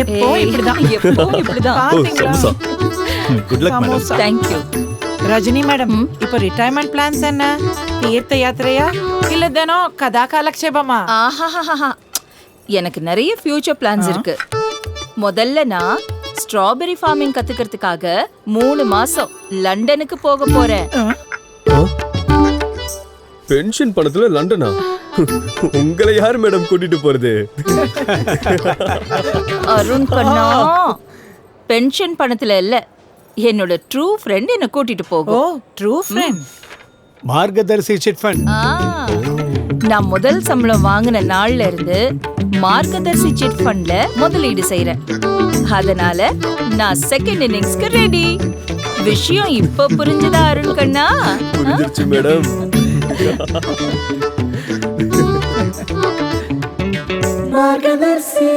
எப்போ இப்படிதான் பாத்தீங்களா? Good luck madam. Thank you. Rajini madam, இப்ப ரிட்டையர்மெண்ட் பிளான்ஸ் என்ன? தீர்த்த யாத்திரையா இல்ல தினம் கதா காலக்ஷேபமா? ஆஹாஹாஹா. எனக்கு நிறைய ஃபியூச்சர் பிளான்ஸ் இருக்கு. முதல்ல நான் ஸ்ட்ராபெரி ஃபார்மிங் கத்துக்கிறதுக்காக 3 மாசம் லண்டனுக்கு போக போறேன். பென்ஷன் பணத்துல லண்டனா? உங்களை யார் மேடம் கூட்டிட்டு போறது? அருண் கண்ணா, பென்ஷன் பணத்துல இல்ல, என்னோட ட்ரூ ஃப்ரெண்ட் என்ன கூட்டிட்டு ஓ, போகும். True friend. Margadarsi chit fund. நான் முதல் சம்பளம் வாங்கின நாள்ல இருந்து மார்கதர்சி சிட் ஃபண்ட்ல முதலீடு செய்றேன். அதனால நான் செகண்ட் இன்னிங்ஸ்க்கு ரெடி. விஷயம் இப்ப புரிஞ்சுதா அருண் கண்ணா? புரிஞ்சிருச்சு மேடம். மார்கதர்சி